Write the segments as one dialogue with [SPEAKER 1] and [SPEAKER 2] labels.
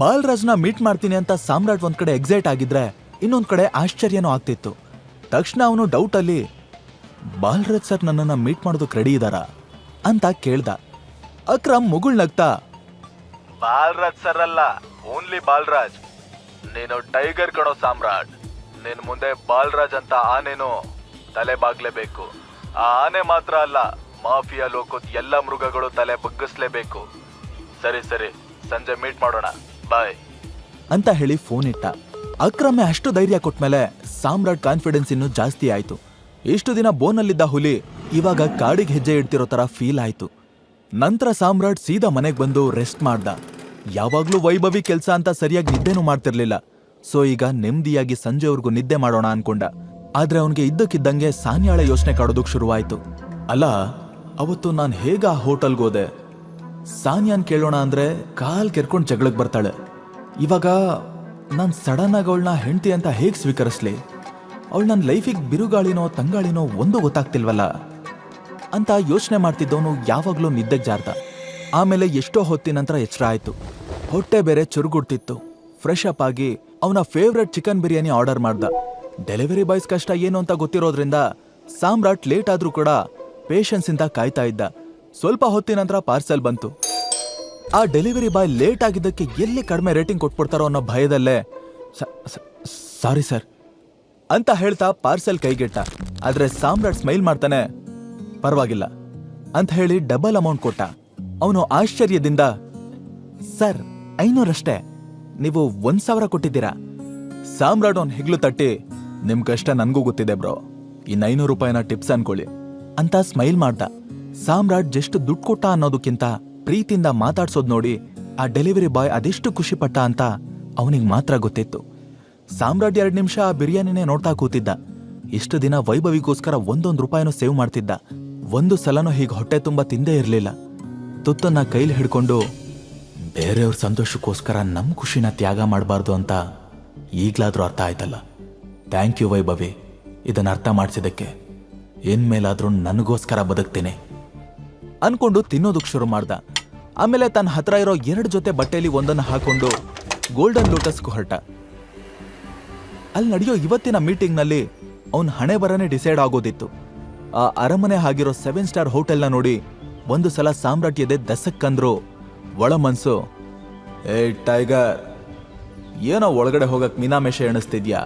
[SPEAKER 1] ಬಾಲರಾಜ್ನ meet ಮಾಡ್ತೀನಿ ಅಂತ ಸಾಮ್ರಾಟ್ ಒಂದ್ ಕಡೆ ಎಕ್ಸೈಟ್ ಆಗಿದ್ರೆ ಇನ್ನೊಂದ್ ಕಡೆ ಆಶ್ಚರ್ಯನೂ ಆಗ್ತಿತ್ತು. ತಕ್ಷಣ ಅವನು ಡೌಟ್ ಅಲ್ಲಿ ಬಾಲರಾಜ್ ಸರ್ ನನ್ನನ್ನ ಮೀಟ್ ಮಾಡೋದಕ್ಕೆ ರೆಡಿ ಇದಾರ ಅಂತ ಕೇಳ್ದ. ಅಕ್ರಮ್ ಮುಗುಳ್ನಗ್ತಾ,
[SPEAKER 2] ಬಾಲರಾಜ್ ಸರ್ ಅಲ್ಲ, ಓನ್ಲಿ ಬಾಲರಾಜ್. ನೀನು ಟೈಗರ್ ಕಣೋ ಸಾಮ್ರಾಟ್. ನಿನ್ ಮುಂದೆ ಬಾಲರಾಜ್ ಅಂತ ಆನೆನು ತಲೆ ಬಾಗ್ಲೇಬೇಕು. ಆ ಆನೆ ಮಾತ್ರ ಅಲ್ಲ, ಮಾಫಿಯಾ ಲೋಕದ ಎಲ್ಲ ಮೃಗಗಳು ತಲೆ ಬಗ್ಗಿಸ್ಲೇಬೇಕು. ಸರಿ ಸರಿ, ಸಂಜೆ ಮೀಟ್ ಮಾಡೋಣ, ಬಾಯ್
[SPEAKER 1] ಅಂತ ಹೇಳಿ ಫೋನ್ ಇಟ್ಟ. ಅಕ್ರಮೆ ಅಷ್ಟು ಧೈರ್ಯ ಕೊಟ್ಮೇಲೆ ಸಾಮ್ರಾಟ್ ಕಾನ್ಫಿಡೆನ್ಸ್ ಇನ್ನೂ ಜಾಸ್ತಿ ಆಯ್ತು. ಇಷ್ಟು ದಿನ ಬೋನಲ್ಲಿದ್ದ ಹುಲಿ ಇವಾಗ ಕಾಡಿಗೆ ಹೆಜ್ಜೆ ಇಡ್ತಿರೋ ತರ ಫೀಲ್ ಆಯ್ತು. ನಂತರ ಸಾಮ್ರಾಟ್ ಸೀದಾ ಮನೆಗ್ ಬಂದು ರೆಸ್ಟ್ ಮಾಡ್ದ. ಯಾವಾಗ್ಲೂ ವೈಭವಿ ಕೆಲ್ಸ ಅಂತ ಸರಿಯಾಗಿ ನಿದ್ದೆನೂ ಮಾಡ್ತಿರ್ಲಿಲ್ಲ. ಸೊ ಈಗ ನೆಮ್ಮದಿಯಾಗಿ ಸಂಜೆವರೆಗೂ ನಿದ್ದೆ ಮಾಡೋಣ ಅನ್ಕೊಂಡ. ಆದ್ರೆ ಅವನಿಗೆ ಇದ್ದಕ್ಕಿದ್ದಂಗೆ ಸಾನ್ಯಾಳ ಯೋಚನೆ ಕಾಡೋದಕ್ ಶುರುವಾಯ್ತು. ಅಲ್ಲ, ಅವತ್ತು ನಾನ್ ಹೇಗ ಆ ಹೋಟೆಲ್ಗೋದೆ? ಸಾನ್ಯಾನ್ ಕೇಳೋಣ ಅಂದ್ರೆ ಕಾಲ್ ಕೆರ್ಕೊಂಡ್ ಜಗಳಕ್ ಬರ್ತಾಳೆ. ಇವಾಗ ನಾನ್ ಸಡನ್ ಆಗಿ ಅವಳನ್ನ ಹೆಂಡತಿ ಅಂತ ಹೇಗ್ ಸ್ವೀಕರಿಸ್ಲಿ? ಅವಳು ನನ್ನ ಲೈಫಿಗೆ ಬಿರುಗಾಳಿನೋ ತಂಗಾಳಿನೋ ಒಂದು ಗೊತ್ತಾಗ್ತಿಲ್ವಲ್ಲ ಅಂತ ಯೋಚನೆ ಮಾಡ್ತಿದ್ದವನು ಯಾವಾಗ್ಲೂ ನಿದ್ದೆಗೆ ಜಾರ್ದ. ಆಮೇಲೆ ಎಷ್ಟೋ ಹೊತ್ತಿನ ನಂತರ ಎಚ್ಚರ ಆಯ್ತು. ಹೊಟ್ಟೆ ಬೇರೆ ಚುರುಗುಡ್ತಿತ್ತು. ಫ್ರೆಶ್ ಅಪ್ ಆಗಿ ಅವನ ಫೇವ್ರೆಟ್ ಚಿಕನ್ ಬಿರಿಯಾನಿ ಆರ್ಡರ್ ಮಾಡ್ದ. ಡೆಲಿವರಿ ಬಾಯ್ಸ್ ಕಷ್ಟ ಏನು ಅಂತ ಗೊತ್ತಿರೋದ್ರಿಂದ ಸಾಮ್ರಾಟ್ ಲೇಟ್ ಆದ್ರೂ ಕೂಡ ಪೇಷನ್ಸ್ ಇಂದ ಕಾಯ್ತಾ ಇದ್ದ. ಸ್ವಲ್ಪ ಹೊತ್ತಿನ ನಂತರ ಪಾರ್ಸೆಲ್ ಬಂತು. ಆ ಡೆಲಿವರಿ ಬಾಯ್ ಲೇಟ್ ಆಗಿದ್ದಕ್ಕೆ ಎಲ್ಲಿ ಕಡಿಮೆ ರೇಟಿಂಗ್ ಕೊಟ್ಬಿಡ್ತಾರೋ ಅನ್ನೋ ಭಯದಲ್ಲೇ ಸಾರಿ ಸರ್ ಅಂತ ಹೇಳ್ತಾ ಪಾರ್ಸೆಲ್ ಕೈಗೆಟ್ಟ. ಆದ್ರೆ ಸಾಮ್ರಾಟ್ ಸ್ಮೈಲ್ ಮಾಡ್ತಾನೆ, ಪರವಾಗಿಲ್ಲ ಅಂತ ಹೇಳಿ ಡಬಲ್ ಅಮೌಂಟ್ ಕೊಟ್ಟ. ಅವನು ಆಶ್ಚರ್ಯದಿಂದ, ಸರ್ 500 ಅಷ್ಟೇ, ನೀವು 1000 ಕೊಟ್ಟಿದ್ದೀರಾ. ಸಾಮ್ರಾಟ್ ಅವನ್ ಹೆಗ್ಲು ತಟ್ಟಿ, ನಿಮ್ ಕಷ್ಟ ನನ್ಗೂ ಗೊತ್ತಿದೆ ಬ್ರೋ, ಇನ್ನು 500 ರೂಪಾಯಿನ ಟಿಪ್ಸ್ ಅನ್ಕೊಳ್ಳಿ ಅಂತ ಸ್ಮೈಲ್ ಮಾಡ್ದ. ಸಾಮ್ರಾಟ್ ಜಸ್ಟ್ ದುಡ್ಡು ಕೊಟ್ಟ ಅನ್ನೋದಕ್ಕಿಂತ ಪ್ರೀತಿಯಿಂದ ಮಾತಾಡ್ಸೋದ್ ನೋಡಿ ಆ ಡೆಲಿವರಿ ಬಾಯ್ ಅದೆಷ್ಟು ಖುಷಿ ಪಟ್ಟ ಅಂತ ಅವನಿಗೆ ಮಾತ್ರ ಗೊತ್ತಿತ್ತು. ಸಾಮ್ರಾಟ್ 2 ನಿಮಿಷ ಆ ಬಿರಿಯಾನಿನೇ ನೋಡ್ತಾ ಕೂತಿದ್ದ. ಇಷ್ಟು ದಿನ ವೈಭವಿಗೋಸ್ಕರ 1 ರೂಪಾಯಿನೂ ಸೇವ್ ಮಾಡ್ತಿದ್ದ. ಒಂದು ಸಲನೂ ಹೀಗೆ ಹೊಟ್ಟೆ ತುಂಬ ತಿಂದೇ ಇರಲಿಲ್ಲ. ತುತ್ತನ್ನ ಕೈಲಿ ಹಿಡ್ಕೊಂಡು ಬೇರೆಯವ್ರ ಸಂತೋಷಕ್ಕೋಸ್ಕರ ನಮ್ಮ ಖುಷಿನ ತ್ಯಾಗ ಮಾಡಬಾರ್ದು ಅಂತ ಈಗ್ಲಾದ್ರೂ ಅರ್ಥ ಆಯ್ತಲ್ಲ. ಥ್ಯಾಂಕ್ ಯು ವೈಭವಿ, ಇದನ್ನ ಅರ್ಥ ಮಾಡಿಸಿದಕ್ಕೆ. ಇನ್ಮೇಲಾದ್ರೂ ನನಗೋಸ್ಕರ ಬದುಕ್ತೀನಿ ಅನ್ಕೊಂಡು ತಿನ್ನೋದಕ್ಕೆ ಶುರು ಮಾಡ್ದ. ಆಮೇಲೆ ತನ್ನ ಹತ್ರ ಇರೋ 2 ಜೊತೆ ಬಟ್ಟೆಯಲ್ಲಿ ಒಂದನ್ನು ಹಾಕೊಂಡು ಗೋಲ್ಡನ್ ಲೋಟಸ್ಗೂ ಹೊರಟ. ಅಲ್ಲಿ ನಡೆಯೋ ಇವತ್ತಿನ ಮೀಟಿಂಗ್ನಲ್ಲಿ ಅವನ್ ಹಣೆ ಬರನೇ ಡಿಸೈಡ್ ಆಗೋದಿತ್ತು. ಆ ಅರಮನೆ ಆಗಿರೋ 7 ಸ್ಟಾರ್ ಹೋಟೆಲ್ನ ನೋಡಿ ಒಂದು ಸಲ ಸಾಮ್ರಾಟ್ ಎದೆ ದಸಕ್ಕಂದ್ರು ಒಳ ಮನ್ಸು, ಏ ಟೈಗರ್, ಏನೋ ಒಳಗಡೆ ಹೋಗಕ್ ಮೀನಾಮೇಷ ಎಣಿಸ್ತಿದ್ಯಾ?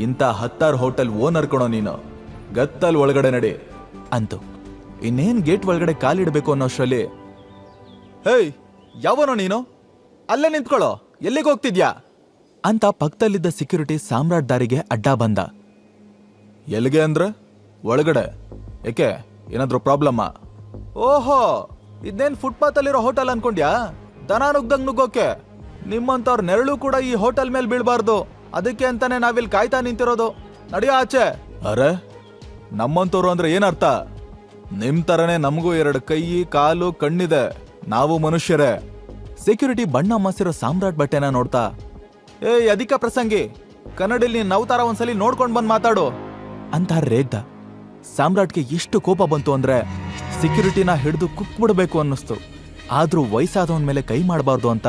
[SPEAKER 1] ಇಂಥ 10 ಹೋಟೆಲ್ ಓನರ್ ಕಣೋ ನೀನು, ಗತ್ತಲ್ ಒಳಗಡೆ ನಡಿ ಅಂತು. ಇನ್ನೇನ್ ಗೇಟ್ ಒಳಗಡೆ ಕಾಲಿಡಬೇಕು ಅನ್ನೋಷ್ಟರಲ್ಲಿ, ಹೇಯ್ ಯಾವನೋ ನೀನು, ಅಲ್ಲೇ ನಿಂತ್ಕೊಳ್ಳೋ, ಎಲ್ಲಿಗೆ ಹೋಗ್ತಿದ್ಯಾ ಅಂತ ಪಕ್ಕದಲ್ಲಿದ್ದ ಸೆಕ್ಯೂರಿಟಿ ಸಾಮ್ರಾಟ್ ದಾರಿಗೆ ಅಡ್ಡ ಬಂದ. ಎಲ್ಲಿಗೆ ಅಂದ್ರೆ ಒಳಗಡೆ. ಏಕೆ, ಏನಾದ್ರೂ ಪ್ರಾಬ್ಲಮ್ಮಾ? ಓಹೋ, ಇದೇನ್ ಫುಟ್ಪಾತ್ ಅಲ್ಲಿರೋ ಹೋಟೆಲ್ ಅನ್ಕೊಂಡ್ಯಾ? ದನ ನುಗ್ದಂಗ್ ನುಗ್ಗೋಕೆ. ನಿಮ್ಮಂತವ್ರ ನೆರಳು ಕೂಡ ಈ ಹೋಟೆಲ್ ಮೇಲೆ ಬೀಳ್ಬಾರ್ದು, ಅದಕ್ಕೆ ಅಂತಾನೆ ನಾವಿಲ್ಲಿ ಕಾಯ್ತಾ ನಿಂತಿರೋದು. ನಡಿಯೋ ಆಚೆ. ಅರೆ, ನಮ್ಮಂತವ್ರು ಅಂದ್ರೆ ಏನರ್ಥ? ನಿಮ್ ತರನೇ ನಮಗೂ 2 ಕೈ ಕಾಲು ಕಣ್ಣಿದೆ, ನಾವು ಮನುಷ್ಯರೇ. ಸೆಕ್ಯೂರಿಟಿ ಬಣ್ಣ ಮಸಿರೋ ಸಾಮ್ರಾಟ್ ಬಟ್ಟೆನ ನೋಡ್ತಾ, ಏಯ್ ಅಧಿಕ ಪ್ರಸಂಗಿ, ಕನ್ನಡಲ್ಲಿ ನೀನ್ ಅವತಾರ ಒಂದ್ಸಲಿ ನೋಡ್ಕೊಂಡ್ ಬಂದ್ ಮಾತಾಡು ಅಂತ ರೇಗ್ದ. ಸಾಮ್ರಾಟ್ಗೆ ಎಷ್ಟು ಕೋಪ ಬಂತು ಅಂದ್ರೆ ಸೆಕ್ಯೂರಿಟಿನ ಹಿಡಿದು ಕುಕ್ಬಿಡ್ಬೇಕು ಅನ್ನಿಸ್ತು. ಆದ್ರೂ ವಯಸ್ಸಾದವನ್ ಮೇಲೆ ಕೈ ಮಾಡಬಾರ್ದು ಅಂತ,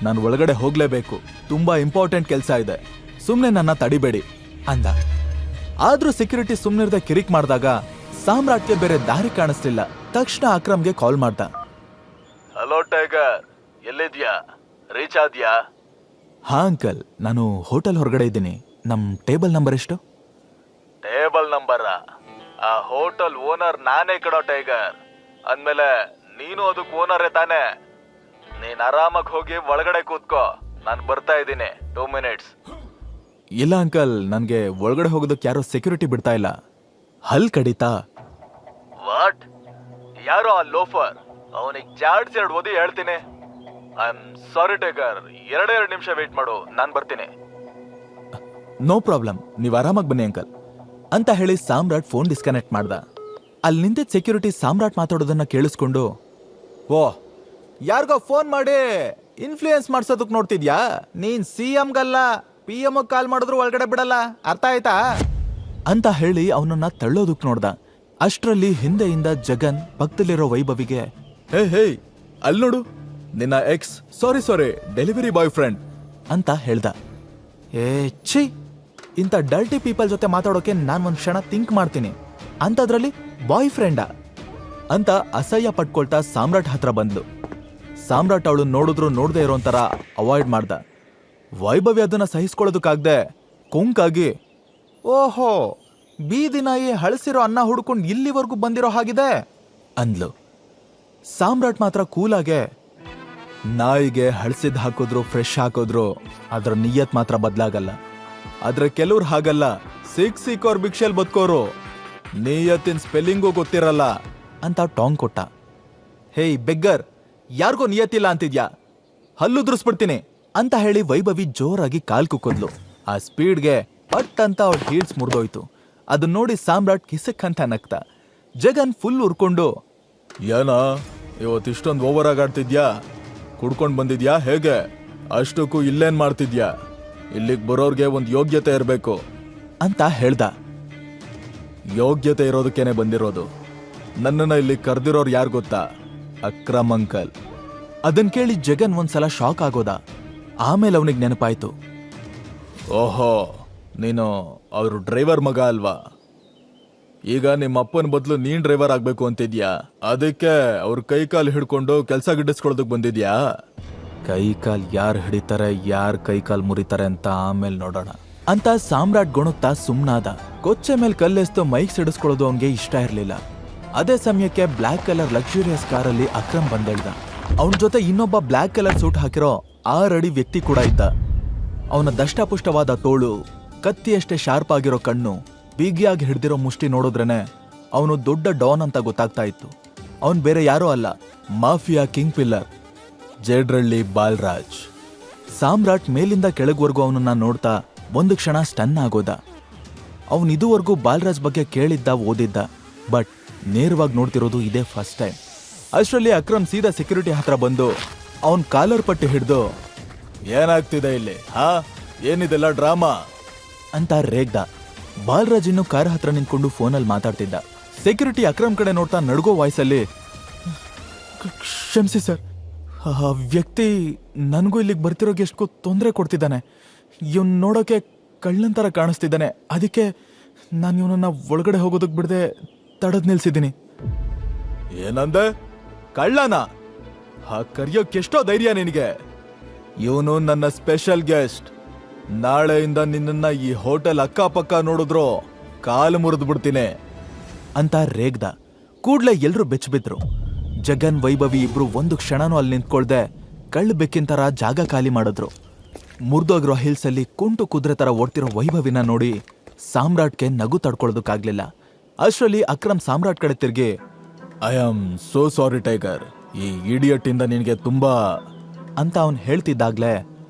[SPEAKER 1] ನಾನು ಒಳಗಡೆ ಹೋಗ್ಲೇಬೇಕು, ತುಂಬಾ ಇಂಪಾರ್ಟೆಂಟ್ ಕೆಲಸ ಇದೆ, ಸುಮ್ನೆ ನನ್ನ ತಡಿಬೇಡಿ ಅಂದ. ಆದ್ರೂ ಸೆಕ್ಯೂರಿಟಿ ಸುಮ್ನಿರ್ದೆ ಕಿರಿಕ್ ಮಾಡಿದಾಗ ಸಾಮ್ರಾಟ್ಗೆ ಬೇರೆ ದಾರಿ ಕಾಣಿಸ್ಲಿಲ್ಲ. ತಕ್ಷಣ ಅಕ್ರಮ್ಗೆ ಕಾಲ್ ಮಾಡ್ದ.
[SPEAKER 2] ಹಲೋ ಟೈಗರ್, ಎಲ್ಲಿದ್ಯಾ? ರೀಚ್ ಆದ್ಯಾ?
[SPEAKER 1] ಹಾ ಅಂಕಲ್, ನಾನು ಹೋಟೆಲ್ ಹೊರಗಡೆ ಇದ್ದೀನಿ. ನಮ್ ಟೇಬಲ್ ನಂಬರ್ ಎಷ್ಟು?
[SPEAKER 2] Table number? ಆ ಹೋಟೆಲ್ ಓನರ್ ನಾನೇ ಕಣೋ ಟೈಗರ್. ಅಂದ್ಮೇಲೆ ನೀನು ಅದಕ್ಕೆ ಓನರೇ ತಾನೆ. ನೀನ್ ಆರಾಮಾಗಿ ಹೋಗಿ ಒಳಗಡೆ ಕೂತ್ಕೋ, ನಾನು ಬರ್ತಾ ಇದ್ದೀನಿ. 2 ಮಿನಿಟ್ಸ್.
[SPEAKER 1] ಇಲ್ಲ ಅಂಕಲ್, ನನ್ಗೆ ಒಳಗಡೆ ಹೋಗೋದಕ್ಕೆ ಯಾರೋ ಸೆಕ್ಯೂರಿಟಿ ಬಿಡ್ತಾ ಇಲ್ಲ. ಹಲ್ ಕಡಿತಾ.
[SPEAKER 2] ವಾಟ್? ಯಾರೋ ಆ ಲೋಫರ್, ಅವನಿಗೆ ಚಾರ್ಜ್ 2 ಓದಿ ಹೇಳ್ತೀನಿ. ಐ ಆಮ್ ಸಾರಿ ಟೈಗರ್, 2 ನಿಮಿಷ ವೇಟ್ ಮಾಡು, ನಾನು ಬರ್ತೀನಿ.
[SPEAKER 1] ನೋ ಪ್ರಾಬ್ಲಮ್, ನೀವು ಆರಾಮಾಗಿ ಬನ್ನಿ ಅಂಕಲ್ ಅಂತ ಹೇಳಿ ಸಾಮ್ರಾಟ್ ಫೋನ್ ಡಿಸ್ಕನೆಕ್ಟ್ ಮಾಡ್ದ. ಅಲ್ಲಿ ನಿಂತಿದ್ದ ಸೆಕ್ಯೂರಿಟಿ ಸಾಮ್ರಾಟ್ ಮಾತಾಡೋದನ್ನ ಕೇಳಿಸ್ಕೊಂಡು, ಓ ಯಾರಿಗೋ ಫೋನ್ ಮಾಡಿ ಇನ್ಫ್ಲೂಯೆನ್ಸ್ ಮಾಡ್ಸೋದಕ್ ನೋಡ್ತಿದ್ಯಾ? ನೀನ್ CMಗಲ್ಲ PM ಕಾಲ್ ಮಾಡಿದ್ರು ಒಳಗಡೆ ಬಿಡಲ್ಲ, ಅರ್ಥ ಆಯ್ತಾ ಅಂತ ಹೇಳಿ ಅವನನ್ನ ತಳ್ಳೋದಕ್ ನೋಡ್ದ. ಅಷ್ಟರಲ್ಲಿ ಹಿಂದೆಯಿಂದ ಜಗನ್ ಪಕ್ಕದಲ್ಲಿರೋ ವೈಭವಿಗೆ, ಹೇ ಅಲ್ಲಿ ನೋಡು, ನಿನ್ನ ಎಕ್ಸ್ ಸಾರಿ ಡೆಲಿವರಿ ಬಾಯ್ ಫ್ರೆಂಡ್ ಅಂತ ಹೇಳ್ದ. ಏ ಛೀ, ಇಂಥ ಡಲ್ಟಿ ಪೀಪಲ್ ಜೊತೆ ಮಾತಾಡೋಕೆ ನಾನು ಒಂದು ಕ್ಷಣ ಥಿಂಕ್ ಮಾಡ್ತೀನಿ, ಅಂಥದ್ರಲ್ಲಿ ಬಾಯ್ ಫ್ರೆಂಡಾ ಅಂತ ಅಸಹ್ಯ ಪಟ್ಕೊಳ್ತಾ ಸಾಮ್ರಾಟ್ ಹತ್ರ ಬಂದ್ಲು. ಸಾಮ್ರಾಟ್ ಅವಳು ನೋಡಿದ್ರು ನೋಡದೆ ಇರೋ ಥರ ಅವಾಯ್ಡ್ ಮಾಡ್ದ. ವೈಭವಿ ಅದನ್ನ ಸಹಿಸ್ಕೊಳ್ಳೋದಕ್ಕಾಗ್ದೆ ಕೊಂಕಾಗಿ, ಓಹೋ, ಬೀದಿ ನಾಯಿ ಹಳಸಿರೋ ಅನ್ನ ಹುಡ್ಕೊಂಡು ಇಲ್ಲಿವರೆಗೂ ಬಂದಿರೋ ಹಾಗಿದೆ ಅಂದ್ಲು. ಸಾಮ್ರಾಟ್ ಮಾತ್ರ ಕೂಲಾಗೆ, ನಾಯಿಗೆ ಹಳಸಿದ್ ಹಾಕಿದ್ರು ಫ್ರೆಶ್ ಹಾಕಿದ್ರು ಅದ್ರ ನಿಯತ್ ಮಾತ್ರ ಬದಲಾಗಲ್ಲ. ಆದ್ರೆ ಕೆಲವ್ರು ಹಾಗಲ್ಲ, ಸಿಕ್ಕೋರ್ ಭಿಕ್ಷೆಲ್ ಬದುಕೋರು, ನಿಯತ್ತಿನ ಸ್ಪೆಲ್ಲಿಂಗು ಗೊತ್ತಿರಲ್ಲ ಅಂತ ಟಾಂಗ್ ಕೊಟ್ಟ. ಹೇಯ್ ಬೆಗ್ಗರ್, ಯಾರಿಗೋ ನಿಯತ್ತಿಲ್ಲ ಅಂತಿದ್ಯಾ, ಹಲ್ಲುದ್ರಿಸ್ಬಿಡ್ತೀನಿ ಅಂತ ಹೇಳಿ ವೈಭವಿ ಜೋರಾಗಿ ಕಾಲ್ ಕುಕ್ಕಿದ್ಲು. ಆ ಸ್ಪೀಡ್ಗೆ ಪಟ್ ಅಂತ ಅವ್ರ ಹೀಲ್ಸ್ ಮುರಿದೋಯ್ತು. ಅದನ್ನ ನೋಡಿ ಸಾಮ್ರಾಟ್ ಕಿಸಕ್ಕಂತ ನಗ್ತ. ಜಗನ್ ಫುಲ್ ಉರ್ಕೊಂಡು, ಏನಾ ಇವತ್ತಿಷ್ಟೊಂದು ಓವರ್ ಆಗಾಡ್ತಿದ್ಯಾ, ಕುಡ್ಕೊಂಡ್ ಬಂದಿದ್ಯಾ ಹೇಗೆ, ಅಷ್ಟಕ್ಕೂ ಇಲ್ಲೇನ್ ಮಾಡ್ತಿದ್ಯಾ, ಇಲ್ಲಿಗೆ ಬರೋರ್ಗೆ ಒಂದು ಯೋಗ್ಯತೆ ಇರಬೇಕು ಅಂತ ಹೇಳ್ದ. ಯೋಗ್ಯತೆ ಇರೋದಕ್ಕೇನೆ ಬಂದಿರೋದು, ನನ್ನನ್ನ ಇಲ್ಲಿ ಕರೆದಿರೋರು ಯಾರು ಗೊತ್ತಾ, ಅಕ್ರಮ್ ಅಂಕಲ್. ಅದನ್ ಕೇಳಿ ಜಗನ್ ಒಂದ್ಸಲ ಶಾಕ್ ಆಗೋದ. ಆಮೇಲೆ ಅವನಿಗೆ ನೆನಪಾಯ್ತು, ಓಹೋ, ನೀನು ಅವರು ಡ್ರೈವರ್ ಮಗ ಅಲ್ವಾ, ಈಗ ನಿಮ್ಮ ಅಪ್ಪನ ಬದಲು ನೀನ್ ಡ್ರೈವರ್ ಆಗ್ಬೇಕು ಅಂತಿದ್ಯಾ, ಅದಕ್ಕೆ ಅವ್ರ ಕೈಕಾಲು ಹಿಡ್ಕೊಂಡು ಕೆಲಸ ಗಿಡಿಸ್ಕೊಳ್ಳೋದಕ್ ಬಂದಿದ್ಯಾ. ಕೈಕಾಲ್ ಯಾರು ಹಿಡಿತಾರೆ ಯಾರ್ ಕೈಕಾಲ್ ಮುರಿತಾರೆ ಅಂತ ಆಮೇಲೆ ನೋಡೋಣ ಅಂತ ಸಾಮ್ರಾಟ್ ಗೊಣುತ್ತಾ ಸುಮ್ನಾದ. ಕೊಚ್ಚೆ ಮೇಲೆ ಕಲ್ಲೆಸ್ತು ಮೈಕ್ ಸಿಡಿಸ್ಕೊಳ್ಳೋದು ಅವನ್ಗೆ ಇಷ್ಟ ಇರ್ಲಿಲ್ಲ. ಅದೇ ಸಮಯಕ್ಕೆ ಬ್ಲಾಕ್ ಕಲರ್ ಲಕ್ಸುರಿಯಸ್ ಕಾರಲ್ಲಿ ಅಕ್ರಮ್ ಬಂದಿಳ್ದ. ಅವನ ಜೊತೆ ಇನ್ನೊಬ್ಬ ಬ್ಲಾಕ್ ಕಲರ್ ಸೂಟ್ ಹಾಕಿರೋ 6 ಅಡಿ ವ್ಯಕ್ತಿ ಕೂಡ ಇದ್ದ. ಅವನ ದಷ್ಟಪುಷ್ಟವಾದ ತೋಳು, ಕತ್ತಿಯಷ್ಟೇ ಶಾರ್ಪ್ ಆಗಿರೋ ಕಣ್ಣು, ಬೀಗಿಯಾಗಿ ಹಿಡ್ದಿರೋ ಮುಷ್ಟಿ ನೋಡಿದ್ರೇನೆ ಅವನು ದೊಡ್ಡ ಡಾನ್ ಅಂತ ಗೊತ್ತಾಗ್ತಾ ಇತ್ತು. ಅವನ್ ಬೇರೆ ಯಾರೋ ಅಲ್ಲ, ಮಾಫಿಯಾ ಕಿಂಗ್ ಪಿಲ್ಲರ್ ಜೇಡ್ರಳ್ಳಿ ಬಾಲ್ರಾಜ್. ಸಾಮ್ರಾಟ್ ಮೇಲಿಂದ ಕೆಳಗ್ವರೆಗೂ ಅವನನ್ನ ನೋಡ್ತಾ ಒಂದು ಕ್ಷಣ ಸ್ಟನ್ ಆಗೋದ. ಅವನ್ ಇದುವರೆಗೂ ಬಾಲ್ರಾಜ್ ಬಗ್ಗೆ ಕೇಳಿದ್ದ ಓದಿದ್ದ, ಬಟ್ ನೇರವಾಗಿ ನೋಡ್ತಿರೋದು ಇದೇ ಫಸ್ಟ್ ಟೈಮ್. ಅಷ್ಟರಲ್ಲಿ ಅಕ್ರಮ್ ಸೀದಾ ಸೆಕ್ಯೂರಿಟಿ ಹತ್ರ ಬಂದು ಅವನ್ ಕಾಲರ್ ಪಟ್ಟಿ ಹಿಡ್ದು, ಏನಾಗ್ತಿದೆ ಇಲ್ಲಿ, ಹಾ ಏನಿದೆಲ್ಲ ಡ್ರಾಮಾ ಅಂತ ರೇಗ್ದ. ಬಾಲ್ರಾಜ್ ಇನ್ನು ಕಾರ್ ಹತ್ರ ನಿಂತ್ಕೊಂಡು ಫೋನಲ್ಲಿ ಮಾತಾಡ್ತಿದ್ದ. ಸೆಕ್ಯೂರಿಟಿ ಅಕ್ರಮ್ ಕಡೆ ನೋಡ್ತಾ ನಡ್ಗೋ ವಾಯ್ಸಲ್ಲಿ, ಕ್ಷಮಿಸಿ ಸರ್, ಆ ವ್ಯಕ್ತಿ ನನಗೂ ಇಲ್ಲಿಗೆ ಬರ್ತಿರೋಕೆ ಎಷ್ಟು ತೊಂದರೆ ಕೊಡ್ತಿದ್ದಾನೆ, ಇವನ್ ನೋಡೋಕೆ ಕಳ್ಳಂತರ ಕಾಣಿಸ್ತಿದ್ದಾನೆ, ಅದಕ್ಕೆ ನಾನು ಇವನನ್ನ ಒಳಗಡೆ ಹೋಗೋದಕ್ಕೆ ಬಿಡದೆ ತಡದ್ ನಿಲ್ಸಿದ್ದೀನಿ. ಏನಂದೆ, ಕಳ್ಳನ? ಕರಿಯೋಕೆ ಎಷ್ಟೋ ಧೈರ್ಯ ನಿನಗೆ? ಇವನು ನನ್ನ ಸ್ಪೆಷಲ್ ಗೆಸ್ಟ್, ನಾಳೆಯಿಂದ ನಿನ್ನನ್ನ ಈ ಹೋಟೆಲ್ ಅಕ್ಕಪಕ್ಕ ನೋಡಿದ್ರು ಕಾಲು ಮುರಿದು ಬಿಡ್ತೀನಿ ಅಂತ ರೇಗ್ದ. ಕೂಡ್ಲೆ ಎಲ್ರೂ ಬೆಚ್ಚಬಿದ್ರು. ಜಗನ್ ವೈಭವಿ ಇಬ್ರು ಒಂದು ಕ್ಷಣನೂ ಅಲ್ಲಿ ನಿಂತ್ಕೊಳ್ದೆ ಕಳ್ಳ ಬೆಕ್ಕಿನ ತರ ಜಾಗ ಖಾಲಿ ಮಾಡಿದ್ರು. ಮುರಿದೋಗಿರೋ ಹಿಲ್ಸ್ ಅಲ್ಲಿ ಕುಂಟು ಕುದುರೆ ತರ ಓಡ್ತಿರೋ ವೈಭವಿನ ನೋಡಿ ಸಾಮ್ರಾಟ್ಗೆ ನಗು ತಡ್ಕೊಳ್ಳೋದಕ್ಕಾಗ್ಲಿಲ್ಲ. ಅಷ್ಟರಲ್ಲಿ ಅಕ್ರಮ್ ಸಾಮ್ರಾಟ್ ಕಡೆ ತಿರ್ಗಿ, I am so sorry tiger, ಈ ಇಡಿಯಟ್ ಇಂದ ನಿನಗೆ ತುಂಬಾ ಅಂತ ಅವನ್ ಹೇಳ್ತಿದ್ದಾಗ್ಲೇ,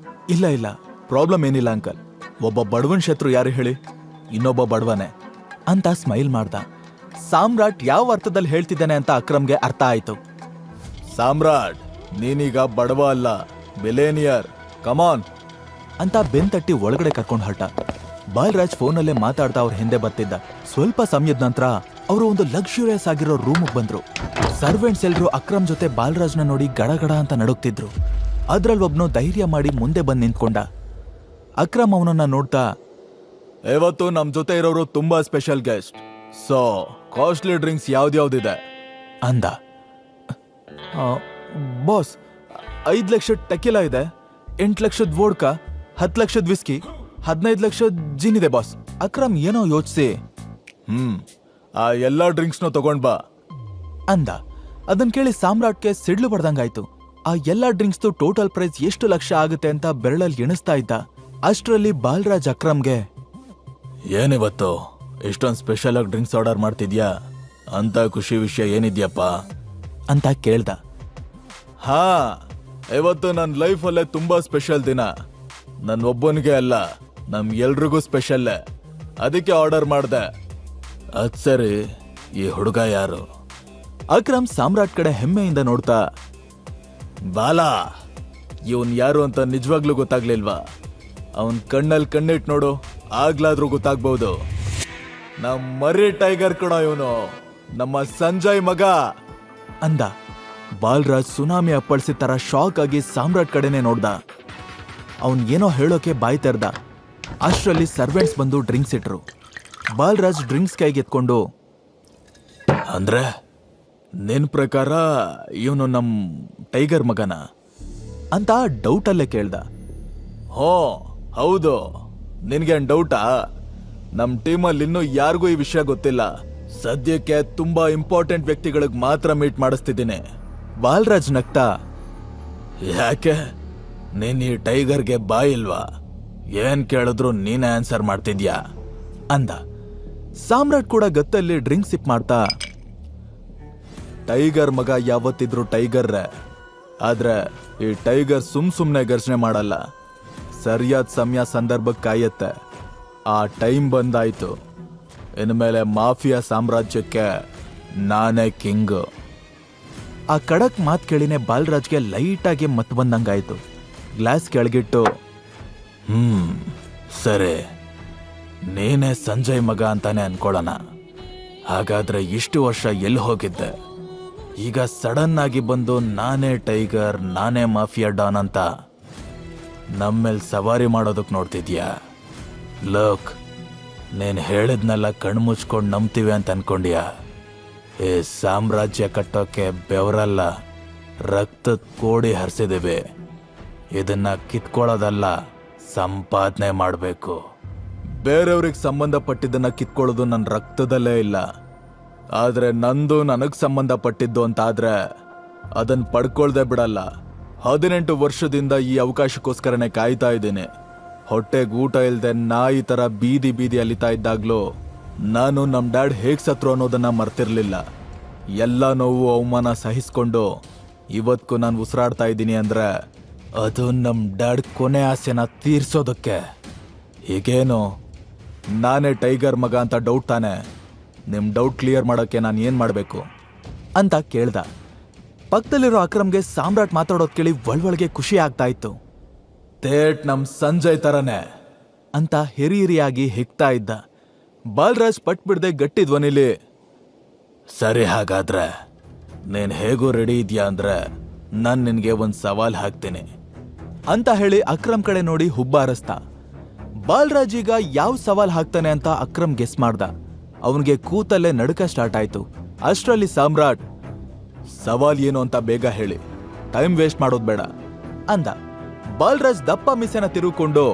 [SPEAKER 1] ಇಲ್ಲ ಪ್ರಾಬ್ಲಮ್ ಏನಿಲ್ಲ ಅಂಕಲ್, ಒಬ್ಬ ಬಡವನ್ ಶತ್ರು ಯಾರು ಹೇಳಿ, ಇನ್ನೊಬ್ಬ ಬಡವನೇ ಅಂತ ಸ್ಮೈಲ್ ಮಾಡ್ದ. ಸಾಮ್ರಾಟ್ ಯಾವ ಅರ್ಥದಲ್ಲಿ ಹೇಳ್ತಿದ್ದಾನೆ ಅಂತ ಅಕ್ರಮ್ಗೆ ಅರ್ಥ ಆಯ್ತು. ಸಾಮ್ರಾಟ್, ನೀನೀಗ ಬಡವ ಅಲ್ಲ, ಬಿಲೇನಿಯರ್, ಕಮಾನ್ ಅಂತ ಬೆಂತಟ್ಟಿ ಒಳಗಡೆ ಕರ್ಕೊಂಡು ಹೊರಟ. ಬಾಲ್ರಾಜ್ ಫೋನಲ್ಲೇ ಮಾತಾಡ್ತಾ ಅವ್ರ ಹಿಂದೆ ಬರ್ತಿದ್ದ. ಸ್ವಲ್ಪ ಸಮಯದ ನಂತರ ಅವರು ಒಂದು ಲಕ್ಸುರಿಯಸ್ ಆಗಿರೋ ರೂಮಿಗೆ ಬಂದ್ರು. ಸರ್ವೆಂಟ್ಸ್ ಎಲ್ರು ಅಕ್ರಮ್ ಜೊತೆ ಬಾಲ್ರಾಜ್ನ ನೋಡಿ ಗಡಗಡ ಅಂತ ನಡುಗ್ತಿದ್ರು. ಅದ್ರಲ್ಲಿ ಒಬ್ನು ಧೈರ್ಯ ಮಾಡಿ ಮುಂದೆ ಬಂದು ನಿಂತ್ಕೊಂಡ. ಅಕ್ರಮ್ ಅವನನ್ನ ನೋಡ್ತಾ, ಇವತ್ತು ನಮ್ ಜೊತೆ ಇರೋರು ತುಂಬಾ special guest, so costly drinks ಯಾವ್ದ್ಯಾವ್ದಿದೆ ಅಂದ. ಬಾಸ್, 5 ಲಕ್ಷದ ಟೆಕಿಲಾ ಇದೆ, 8 ಲಕ್ಷದ ವೋಡ್ಕಾ, 10 ಲಕ್ಷದ ವಿಸ್ಕಿ, 15 ಲಕ್ಷದ ಜಿನ್ ಇದೆ ಬಾಸ್. ಅಕ್ರಮ್ ಏನೋ ಯೋಚಿಸಿ, ಆ ಎಲ್ಲಾ ಡ್ರಿಂಕ್ಸ್ನು ತಗೊಂಡ್ ಬಾ ಅಂದ. ಅದನ್ ಕೇಳಿ ಸಾಮ್ರಾಟ್ಗೆ ಸಿಡ್ಲು ಬಡ್ದಂಗಾಯ್ತು. ಆ ಎಲ್ಲಾ ಡ್ರಿಂಕ್ಸ್ದು ಟೋಟಲ್ ಪ್ರೈಸ್ ಎಷ್ಟು ಲಕ್ಷ ಆಗುತ್ತೆ ಅಂತ ಬೆರಳಲ್ಲಿ ಎಣಿಸ್ತಾ ಇದ್ದ. ಅಷ್ಟರಲ್ಲಿ ಬಾಲ್ರಾಜ್ ಅಕ್ರಮ್ಗೆ, ಏನಿವತ್ತು ಇಷ್ಟೊಂದು ಸ್ಪೆಷಲ್ ಆಗಿ ಡ್ರಿಂಕ್ಸ್ ಆರ್ಡರ್ ಮಾಡ್ತಿದ್ಯಾ, ಅಂತ ಖುಷಿ ವಿಷಯ ಏನಿದ್ಯಪ್ಪ ಅಂತ ಕೇಳ್ದ. ಹಾ, ಇವತ್ತು ನನ್ನ ಲೈಫಲ್ಲೇ ತುಂಬಾ ಸ್ಪೆಷಲ್ ದಿನ, ನನ್ನ ಒಬ್ಬನಿಗೆ ಅಲ್ಲ, ನಮ್ ಎಲ್ರಿಗೂ ಸ್ಪೆಷಲ್ಲೇ, ಅದಕ್ಕೆ ಆರ್ಡರ್ ಮಾಡ್ದೆ. ಅದ್ ಸರಿ, ಈ ಹುಡುಗ ಯಾರು? ಅಕ್ರಮ್ ಸಾಮ್ರಾಟ್ ಕಡೆ ಹೆಮ್ಮೆಯಿಂದ ನೋಡ್ತಾ, ಬಾಲಾ, ಇವನ್ ಯಾರು ಅಂತ ನಿಜವಾಗ್ಲೂ ಗೊತ್ತಾಗ್ಲಿಲ್ವಾ? ಅವನ್ ಕಣ್ಣಲ್ಲಿ ಕಣ್ಣಿಟ್ ನೋಡು, ಆಗ್ಲಾದ್ರೂ ಗೊತ್ತಾಗ್ಬಹುದು. ನಮ್ ಮರಿ ಟೈಗರ್ ಕಣ ಇವನು, ನಮ್ಮ ಸಂಜಯ್ ಮಗ ಅಂದ. ಬಾಲ್ರಾಜ್ ಸುನಾಮಿ ಅಪ್ಪಳಿಸಿದ ತರ ಶಾಕ್ ಆಗಿ ಸಾಮ್ರಾಟ್ ಕಡೆನೆ ನೋಡ್ದ. ಅವನ್ ಏನೋ ಹೇಳೋಕೆ ಬಾಯ್ ತೆರ್ದ. ಅಷ್ಟರಲ್ಲಿ ಸರ್ವೆಂಟ್ಸ್ ಬಂದು ಡ್ರಿಂಕ್ಸ್ ಇಟ್ರು. ಬಾಲ್ರಾಜ್ ಡ್ರಿಂಕ್ಸ್ ಕೈಗೆತ್ಕೊಂಡು, ಅಂದ್ರೆ ನಿನ್ ಪ್ರಕಾರ ಇವನು ನಮ್ ಟೈಗರ್ ಮಗನ ಅಂತ ಡೌಟಲ್ಲೇ ಕೇಳ್ದ. ಹೋ ಹೌದು, ನಿನ್ಗೇನ್ ಡೌಟಾ? ನಮ್ ಟೀಮಲ್ಲಿ ಇನ್ನೂ ಯಾರಿಗೂ ಈ ವಿಷಯ ಗೊತ್ತಿಲ್ಲ. ಸದ್ಯಕ್ಕೆ ತುಂಬಾ ಇಂಪಾರ್ಟೆಂಟ್ ವ್ಯಕ್ತಿಗಳಿಗೆ ಮಾತ್ರ ಮೀಟ್ ಮಾಡಿಸ್ತಿದ್ದೀನಿ. ಬಾಲ್ರಾಜ್ ನಗ್ತಾ, ಯಾಕೆ ನೀನ್ ಈ ಟೈಗರ್ಗೆ ಬಾಯಿಲ್ವಾ? ಏನ್ ಕೇಳಿದ್ರು ನೀನೇ ಆನ್ಸರ್ ಮಾಡ್ತಿದ್ಯಾ ಅಂದ. ಸಾಮ್ರಾಟ್ ಕೂಡ ಗತ್ತಲ್ಲಿ ಡ್ರಿಂಕ್ ಸಿಪ್ ಮಾಡ್ತಾ, ಟೈಗರ್ ಮಗ ಯಾವತ್ತಿದ್ರು ಟೈಗರ್ರೆ. ಆದ್ರೆ ಈ ಟೈಗರ್ ಸುಮ್ನೆ ಗರ್ಜನೆ ಮಾಡಲ್ಲ. ಸರಿಯಾದ ಸಮಯ ಸಂದರ್ಭಕ್ಕೆ ಕಾಯತ್ತೆ. ಆ ಟೈಮ್ ಬಂದಾಯ್ತು. ಇನ್ಮೇಲೆ ಮಾಫಿಯಾ ಸಾಮ್ರಾಜ್ಯಕ್ಕೆ ನಾನೇ ಕಿಂಗ್. ಆ ಖಡಕ್ ಮಾತ್ ಕೇಳಿನೇ ಬಾಲ್ರಾಜ್ಗೆ ಲೈಟಾಗಿ ಮತ್ ಬಂದಂಗಾಯ್ತು. ಗ್ಲಾಸ್ ಕೆಳಗಿಟ್ಟು, ಸರಿ, ನೀನೇ ಸಂಜಯ್ ಮಗ ಅಂತಾನೆ ಅನ್ಕೊಳ್ಳೋಣ. ಹಾಗಾದ್ರೆ ಇಷ್ಟು ವರ್ಷ ಎಲ್ಲಿ ಹೋಗಿದ್ದೆ? ಈಗ ಸಡನ್ ಆಗಿ ಬಂದು ನಾನೇ ಟೈಗರ್, ನಾನೇ ಮಾಫಿಯಾ ಡಾನ್ ಅಂತ ನಮ್ಮೇಲ್ ಸವಾರಿ ಮಾಡೋದಕ್ ನೋಡ್ತಿದ್ಯಾ? ಲೋಕ್, ನೀನ್ ಹೇಳಿದ್ನೆಲ್ಲ ಕಣ್ಮುಚ್ಕೊಂಡು ನಂಬ್ತೀವಿ ಅಂತ ಅನ್ಕೊಂಡ್ಯಾ? ಈ ಸಾಮ್ರಾಜ್ಯ ಕಟ್ಟೋಕೆ ಬೆವರಲ್ಲ, ರಕ್ತದ ಕೋಡಿ ಹರಿಸಿದೀವಿ. ಇದನ್ನ ಕಿತ್ಕೊಳ್ಳೋದಲ್ಲ, ಸಂಪಾದನೆ ಮಾಡಬೇಕು. ಬೇರೆಯವ್ರಿಗೆ ಸಂಬಂಧಪಟ್ಟಿದ್ದನ್ನ ಕಿತ್ಕೊಳ್ಳೋದು ನನ್ನ ರಕ್ತದಲ್ಲೇ ಇಲ್ಲ. ಆದ್ರೆ ನಂದು ನನಗ್ ಸಂಬಂಧಪಟ್ಟಿದ್ದು ಅಂತಾದ್ರೆ ಅದನ್ನ ಪಡ್ಕೊಳ್ದೆ ಬಿಡಲ್ಲ. 18 ವರ್ಷದಿಂದ ಈ ಅವಕಾಶಕ್ಕೋಸ್ಕರನೇ ಕಾಯ್ತಾ ಇದ್ದೀನಿ. ಹೊಟ್ಟೆಗೆ ಊಟ ಇಲ್ದೆ ನಾಯಿ ತರ ಬೀದಿ ಅಲಿತಾ ಇದ್ದಾಗ್ಲೂ ನಾನು ನಮ್ ಡ್ಯಾಡ್ ಹೇಗ್ ಸತ್ರು ಅನ್ನೋದನ್ನ ಮರ್ತಿರ್ಲಿಲ್ಲ. ಎಲ್ಲ ನೋವು ಅವಮಾನ ಸಹಿಸ್ಕೊಂಡು ಇವತ್ಗೂ ನಾನು ಉಸಿರಾಡ್ತಾ ಇದ್ದೀನಿ ಅಂದ್ರೆ ಅದು ನಮ್ ಡ್ಯಾಡ್ ಕೊನೆ ಆಸೆನ ತೀರ್ಸೋದಕ್ಕೆ. ಹೀಗೇನು ನಾನೇ ಟೈಗರ್ ಮಗ ಅಂತ ಡೌಟ್ ತಾನೆ? ನಿಮ್ ಡೌಟ್ ಕ್ಲಿಯರ್ ಮಾಡೋಕೆ ನಾನು ಏನ್ ಮಾಡಬೇಕು ಅಂತ ಕೇಳ್ದ. ಪಕ್ಕದಲ್ಲಿರೋ ಅಕ್ರಮ್ಗೆ ಸಾಮ್ರಾಟ್ ಮಾತಾಡೋದ್ ಕೇಳಿ ಒಳಗೆ ಖುಷಿ ಆಗ್ತಾ ಇತ್ತು. ತೇಟ್ ನಮ್ ಸಂಜಯ್ ತರನೇ ಅಂತ ಹಿರಿಯಾಗಿ ಹಿಗ್ತಾ ಇದ್ದ. ಬಾಲ್ರಾಜ್ ಪಟ್ ಬಿಡದೆ ಗಟ್ಟಿ ಧ್ವನಿಲಿ, ಸರಿ, ಹಾಗಾದ್ರೆ ನೀನ್ ಹೇಗೂ ರೆಡಿ ಇದೆಯಾ ಅಂದ್ರೆ ನಾನ್ ನಿನ್ಗೆ ಒಂದ್ ಸವಾಲ್ ಹಾಕ್ತೀನಿ ಅಂತ ಹೇಳಿ ಅಕ್ರಮ್ ಕಡೆ ನೋಡಿ ಹುಬ್ಬಾರಸ್ತ. ಬಾಲ್ರಾಜ್ ಈಗ ಯಾವ ಸವಾಲ್ ಹಾಕ್ತಾನೆ ಅಂತ ಅಕ್ರಮ್ ಗೆಸ್ ಮಾಡ್ದ. ಅವನಿಗೆ ಕೂತಲ್ಲೇ ನಡುಕ ಸ್ಟಾರ್ಟ್ ಆಯ್ತು. ಅಷ್ಟರಲ್ಲಿ ಸಾಮ್ರಾಟ್, ಸವಾಲ್ ಏನು ಅಂತ ಬೇಗ ಹೇಳಿ, ಟೈಮ್ ವೇಸ್ಟ್ ಮಾಡೋದ್ ಬೇಡ ಅಂದ. ಬಾಲ್ರಾಜ್ ದಪ್ಪ ಮಿಸೆನ ತಿರುಕೊಂಡು,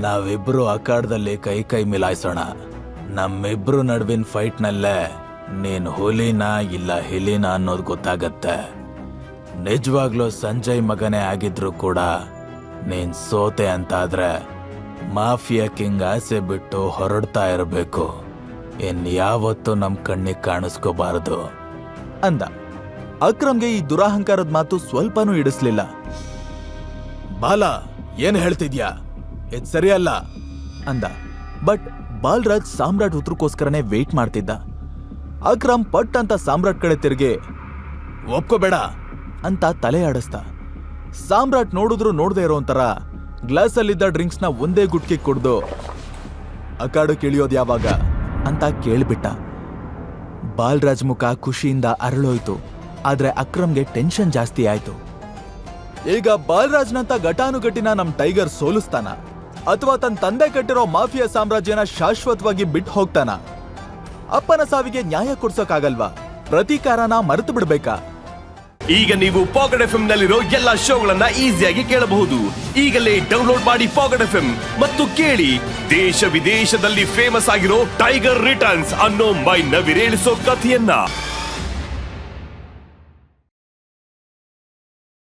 [SPEAKER 1] ನಾವಿಬ್ರು ಅಖಾಡದಲ್ಲಿ ಕೈ ಮಿಲಾಯಿಸೋಣ. ನಮ್ಮಿಬ್ರು ನಡುವಿನ ಫೈಟ್ನಲ್ಲೇ ನೀನ್ ಹುಲಿನಾ ಇಲ್ಲ ಹಿಲಿನಾ ಅನ್ನೋದು ಗೊತ್ತಾಗತ್ತೆ. ನಿಜವಾಗ್ಲೂ ಸಂಜಯ್ ಮಗನೇ ಆಗಿದ್ರು ಕೂಡ ನೀನ್ ಸೋತೆ ಅಂತಾದ್ರೆ ಮಾಫಿಯಾ ಕಿಂಗ್ ಆಸೆ ಬಿಟ್ಟು ಹೊರಡ್ತಾ ಇರಬೇಕು. ಇನ್ಯಾವತ್ತೂ ನಮ್ ಕಣ್ಣಿಗೆ ಕಾಣಿಸ್ಕೋಬಾರದು ಅಂದ. ಅಕ್ರಮ್ಗೆ ಈ ದುರಹಂಕಾರದ ಮಾತು ಸ್ವಲ್ಪನೂ ಇಡಿಸ್ಲಿಲ್ಲ. ಬಾಲ, ಏನ್ ಹೇಳ್ತಿದ್ಯಾ? ಇದ್ ಸರಿಯಲ್ಲ ಅಂದ. ಬಟ್ ಬಾಲ್ರಾಜ್ ಸಾಮ್ರಾಟ್ ಉತ್ತರಕ್ಕೋಸ್ಕರನೇ ವೇಟ್ ಮಾಡ್ತಿದ್ದ. ಅಕ್ರಮ್ ಪಟ್ ಅಂತ ಸಾಮ್ರಾಟ್ ಕಡೆ ತಿರುಗಿ, ಒಪ್ಕೋಬೇಡ ಅಂತ ತಲೆ ಆಡಿಸ್ದ. ಸಾಮ್ರಾಟ್ ನೋಡಿದ್ರು ನೋಡದೆ ಇರೋ ಒಂಥರ ಗ್ಲಾಸಲ್ಲಿದ್ದ ಡ್ರಿಂಕ್ಸ್ನ ಒಂದೇ ಗುಟ್ಕಿ ಕುಡ್ದು, ಅಖಾಡಕ್ಕೆ ಇಳಿಯೋದು ಯಾವಾಗ ಅಂತ ಕೇಳ್ಬಿಟ್ಟ. ಬಾಲ್ರಾಜ್ ಮುಖ ಖುಷಿಯಿಂದ ಅರಳೋಯ್ತು. ಆದ್ರೆ ಅಕ್ರಮ್ಗೆ ಟೆನ್ಷನ್ ಜಾಸ್ತಿ ಆಯ್ತು. ಈಗ ಬಾಲ್ರಾಜ್ನಂತ ಘಟಾನುಘಟಿನ ನಮ್ ಟೈಗರ್ ಸೋಲಿಸ್ತಾನ ಅಥವಾ ತನ್ನ ತಂದೆ ಕಟ್ಟಿರೋ ಮಾಫಿಯಾ ಸಾಮ್ರಾಜ್ಯನ ಶಾಶ್ವತವಾಗಿ ಬಿಟ್ಟು ಹೋಗ್ತಾನ? ಅಪ್ಪನ ಸಾವಿಗೆ ನ್ಯಾಯ ಕೊಡ್ಸೋಕಾಗಲ್ವಾ? ಪ್ರತೀಕಾರನ ಮರೆತು ಬಿಡ್ಬೇಕಾ?
[SPEAKER 3] ಈಗ ನೀವು ಪಾಕೆಟ್ ಎಫ್ಎಂ ನಲ್ಲಿರೋ ಎಲ್ಲಾ ಶೋಗಳನ್ನ ಈಸಿಯಾಗಿ ಕೇಳಬಹುದು. ಈಗಲೇ ಡೌನ್ಲೋಡ್ ಮಾಡಿ ಪಾಕೆಟ್ ಎಫ್ಎಂ ಮತ್ತು ಕೇಳಿ ದೇಶ ವಿದೇಶದಲ್ಲಿ ಫೇಮಸ್ ಆಗಿರೋ ಟೈಗರ್ ರಿಟರ್ನ್ಸ್ ಅನ್ನೋ ಮೈ ನವಿರೇಳಿಸೋ ಕಥೆಯನ್ನ.